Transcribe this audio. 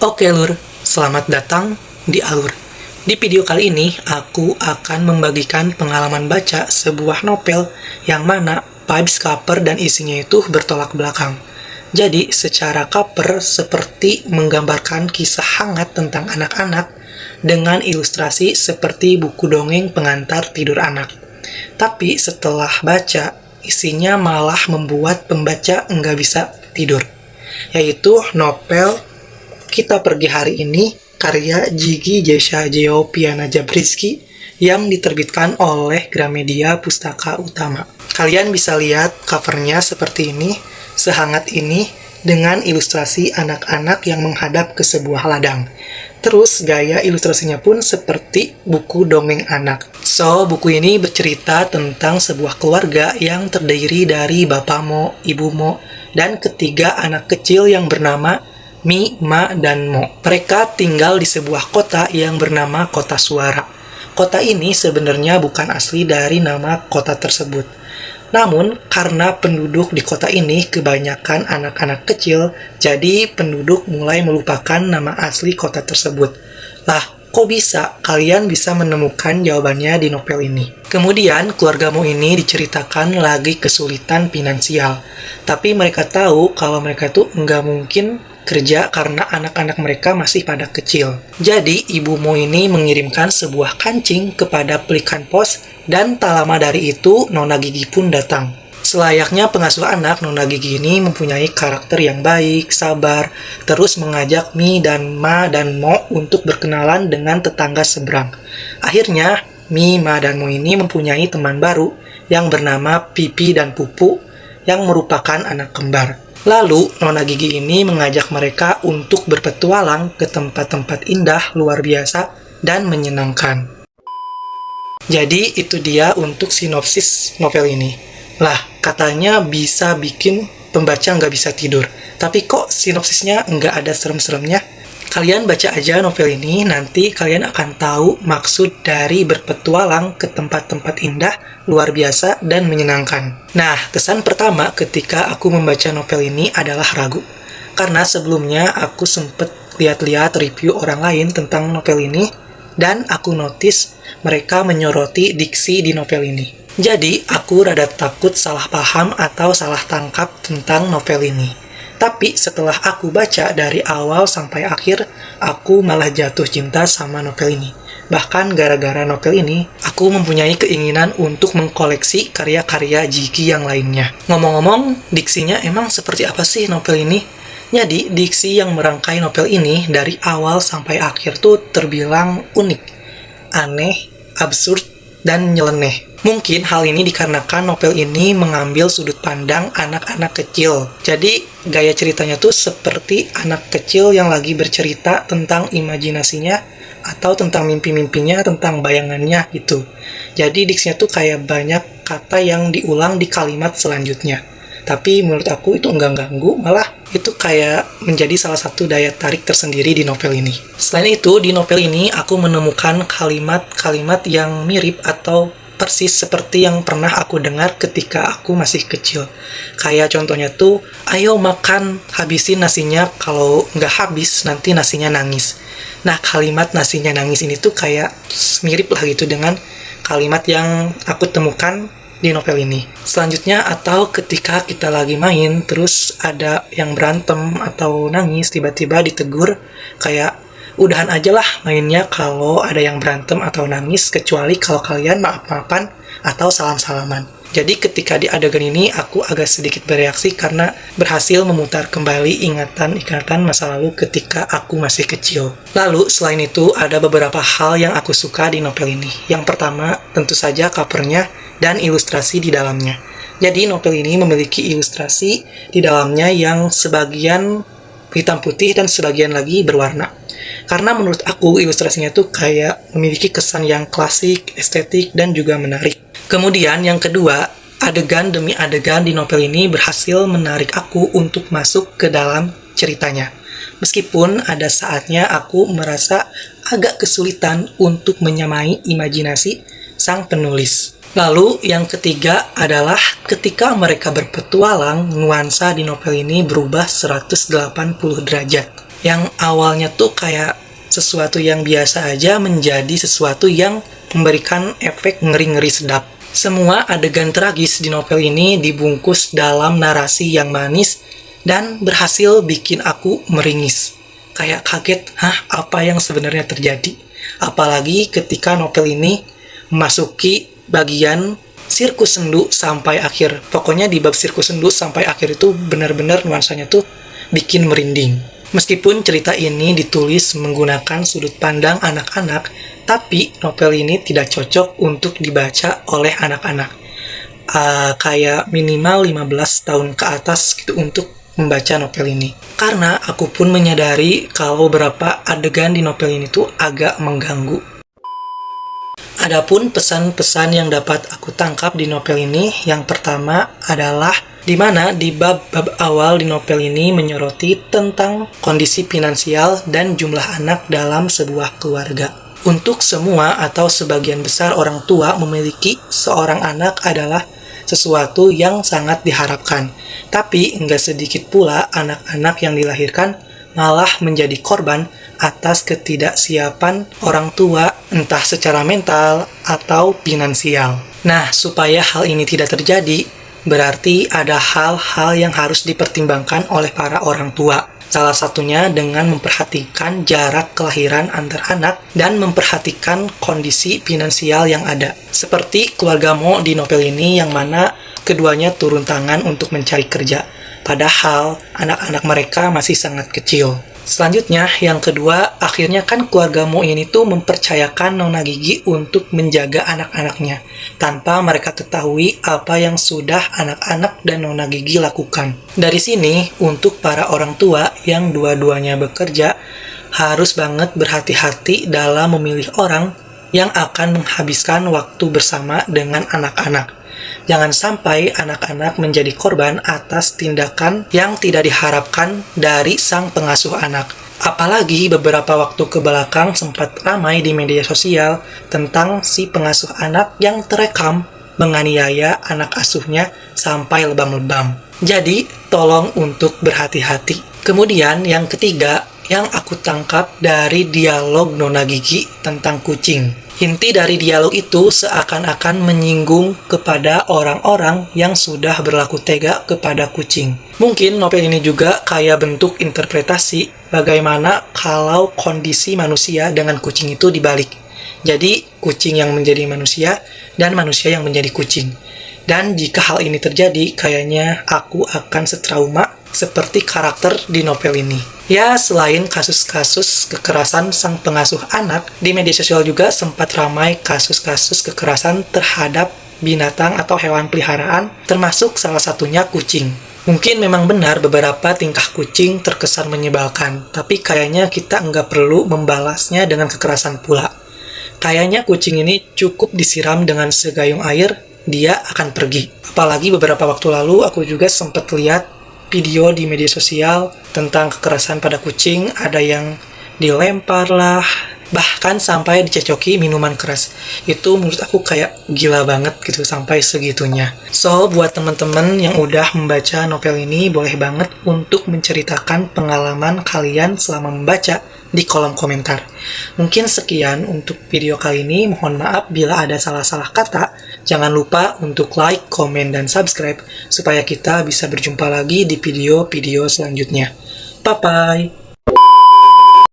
Oke Lur, selamat datang di Alur. Di video kali ini, aku akan membagikan pengalaman baca sebuah novel yang mana vibes cover dan isinya itu bertolak belakang. Jadi, secara cover seperti menggambarkan kisah hangat tentang anak-anak dengan ilustrasi seperti buku dongeng pengantar tidur anak. Tapi setelah baca, isinya malah membuat pembaca nggak bisa tidur. Yaitu novel Kita Pergi Hari Ini, karya Jigi Jesha Jeopiana Jabrizki yang diterbitkan oleh Gramedia Pustaka Utama. Kalian bisa lihat covernya seperti ini, sehangat ini, dengan ilustrasi anak-anak yang menghadap ke sebuah ladang. Terus gaya ilustrasinya pun seperti buku dongeng anak. So, buku ini bercerita tentang sebuah keluarga yang terdiri dari Bapak Mo, Ibu Mo, dan ketiga anak kecil yang bernama Mi, Ma, dan Mo. Mereka tinggal di sebuah kota yang bernama Kota Suara. Kota ini sebenarnya bukan asli dari nama kota tersebut. Namun, karena penduduk di kota ini kebanyakan anak-anak kecil, jadi penduduk mulai melupakan nama asli kota tersebut. Lah, kok bisa? Kalian bisa menemukan jawabannya di novel ini. Kemudian, keluargamu ini diceritakan lagi kesulitan finansial. Tapi mereka tahu kalau mereka tuh nggak mungkin kerja karena anak-anak mereka masih pada kecil. Jadi, ibumu ini mengirimkan sebuah kancing kepada pelikan pos dan tak lama dari itu, Nona Gigi pun datang. Selayaknya pengasuh anak, Nona Gigi ini mempunyai karakter yang baik, sabar, terus mengajak Mi dan Ma dan Mo untuk berkenalan dengan tetangga seberang. Akhirnya, Mi, Ma, dan Mo ini mempunyai teman baru yang bernama Pipi dan Pupu yang merupakan anak kembar. Lalu, Nona Gigi ini mengajak mereka untuk berpetualang ke tempat-tempat indah, luar biasa, dan menyenangkan. Jadi, itu dia untuk sinopsis novel ini. Lah, katanya bisa bikin pembaca nggak bisa tidur. Tapi kok sinopsisnya nggak ada serem-seremnya? Kalian baca aja novel ini, nanti kalian akan tahu maksud dari berpetualang ke tempat-tempat indah, luar biasa, dan menyenangkan. Nah, kesan pertama ketika aku membaca novel ini adalah ragu. Karena sebelumnya aku sempet lihat-lihat review orang lain tentang novel ini, dan aku notice mereka menyoroti diksi di novel ini. Jadi, aku rada takut salah paham atau salah tangkap tentang novel ini. Tapi setelah aku baca dari awal sampai akhir, aku malah jatuh cinta sama novel ini. Bahkan gara-gara novel ini, aku mempunyai keinginan untuk mengkoleksi karya-karya Jiki yang lainnya. Ngomong-ngomong, diksinya emang seperti apa sih novel ini? Jadi, diksi yang merangkai novel ini dari awal sampai akhir tuh terbilang unik, aneh, absurd, dan nyeleneh. Mungkin hal ini dikarenakan novel ini mengambil sudut pandang anak-anak kecil. Jadi, gaya ceritanya tuh seperti anak kecil yang lagi bercerita tentang imajinasinya atau tentang mimpi-mimpinya, tentang bayangannya gitu. Jadi, diksinya tuh kayak banyak kata yang diulang di kalimat selanjutnya. Tapi menurut aku itu nggak ganggu, malah itu kayak menjadi salah satu daya tarik tersendiri di novel ini. Selain itu, di novel ini aku menemukan kalimat-kalimat yang mirip atau persis seperti yang pernah aku dengar ketika aku masih kecil. Kayak contohnya tuh, ayo makan, habisin nasinya, kalau nggak habis nanti nasinya nangis. Nah, kalimat nasinya nangis ini tuh kayak mirip lah gitu dengan kalimat yang aku temukan di novel ini. Selanjutnya, atau ketika kita lagi main, terus ada yang berantem atau nangis, tiba-tiba ditegur, kayak, udahan aja lah mainnya kalau ada yang berantem atau nangis, kecuali kalau kalian maaf-maafan atau salam-salaman. Jadi ketika di adegan ini, aku agak sedikit bereaksi karena berhasil memutar kembali ingatan-ingatan masa lalu ketika aku masih kecil. Lalu, selain itu, ada beberapa hal yang aku suka di novel ini. Yang pertama, tentu saja covernya dan ilustrasi di dalamnya. Jadi novel ini memiliki ilustrasi di dalamnya yang sebagian hitam putih dan sebagian lagi berwarna. Karena menurut aku ilustrasinya tuh kayak memiliki kesan yang klasik, estetik, dan juga menarik. Kemudian yang kedua, adegan demi adegan di novel ini berhasil menarik aku untuk masuk ke dalam ceritanya. Meskipun ada saatnya aku merasa agak kesulitan untuk menyamai imajinasi sang penulis. Lalu yang ketiga adalah ketika mereka berpetualang, nuansa di novel ini berubah 180 derajat. Yang awalnya tuh kayak sesuatu yang biasa aja menjadi sesuatu yang memberikan efek ngeri-ngeri sedap. Semua adegan tragis di novel ini dibungkus dalam narasi yang manis dan berhasil bikin aku meringis. Kayak kaget, apa yang sebenarnya terjadi? Apalagi ketika novel ini memasuki bagian sirkus sendu sampai akhir. Pokoknya di bab sirkus sendu sampai akhir itu benar-benar nuansanya tuh bikin merinding. Meskipun cerita ini ditulis menggunakan sudut pandang anak-anak, tapi novel ini tidak cocok untuk dibaca oleh anak-anak. Kayak minimal 15 tahun ke atas gitu untuk membaca novel ini. Karena aku pun menyadari kalau beberapa adegan di novel ini tuh agak mengganggu. Adapun pesan-pesan yang dapat aku tangkap di novel ini, yang pertama adalah di mana di bab-bab awal di novel ini menyoroti tentang kondisi finansial dan jumlah anak dalam sebuah keluarga. Untuk semua atau sebagian besar orang tua memiliki seorang anak adalah sesuatu yang sangat diharapkan. Tapi enggak sedikit pula anak-anak yang dilahirkan malah menjadi korban atas ketidaksiapan orang tua, entah secara mental atau finansial. Nah, supaya hal ini tidak terjadi, berarti ada hal-hal yang harus dipertimbangkan oleh para orang tua. Salah satunya dengan memperhatikan jarak kelahiran antar anak dan memperhatikan kondisi finansial yang ada. Seperti keluarga Mo di novel ini yang mana keduanya turun tangan untuk mencari kerja. Padahal anak-anak mereka masih sangat kecil. Selanjutnya, yang kedua, akhirnya kan keluarga Mo ini tuh mempercayakan Nona Gigi untuk menjaga anak-anaknya, tanpa mereka ketahui apa yang sudah anak-anak dan Nona Gigi lakukan. Dari sini, untuk para orang tua yang dua-duanya bekerja, harus banget berhati-hati dalam memilih orang yang akan menghabiskan waktu bersama dengan anak-anak. Jangan sampai anak-anak menjadi korban atas tindakan yang tidak diharapkan dari sang pengasuh anak. Apalagi beberapa waktu ke belakang sempat ramai di media sosial tentang si pengasuh anak yang terekam menganiaya anak asuhnya sampai lebam-lebam. Jadi, tolong untuk berhati-hati. Kemudian yang ketiga, yang aku tangkap dari dialog Nona Gigi tentang kucing. Inti dari dialog itu seakan-akan menyinggung kepada orang-orang yang sudah berlaku tega kepada kucing. Mungkin novel ini juga kayak bentuk interpretasi bagaimana kalau kondisi manusia dengan kucing itu dibalik. Jadi, kucing yang menjadi manusia dan manusia yang menjadi kucing. Dan jika hal ini terjadi, kayaknya aku akan setrauma seperti karakter di novel ini. Ya, selain kasus-kasus kekerasan sang pengasuh anak, di media sosial juga sempat ramai kasus-kasus kekerasan terhadap binatang atau hewan peliharaan, termasuk salah satunya kucing. Mungkin memang benar beberapa tingkah kucing terkesan menyebalkan, tapi kayaknya kita nggak perlu membalasnya dengan kekerasan pula. Kayaknya kucing ini cukup disiram dengan segayung air, dia akan pergi. Apalagi beberapa waktu lalu aku juga sempat lihat video di media sosial tentang kekerasan pada kucing, ada yang dilempar lah, bahkan sampai dicecoki minuman keras. Itu menurut aku kayak gila banget gitu sampai segitunya. So, buat teman-teman yang udah membaca novel ini, boleh banget untuk menceritakan pengalaman kalian selama membaca di kolom komentar. Mungkin sekian untuk video kali ini. Mohon maaf bila ada salah-salah kata. Jangan lupa untuk like, komen, dan subscribe supaya kita bisa berjumpa lagi di video-video selanjutnya. Bye-bye!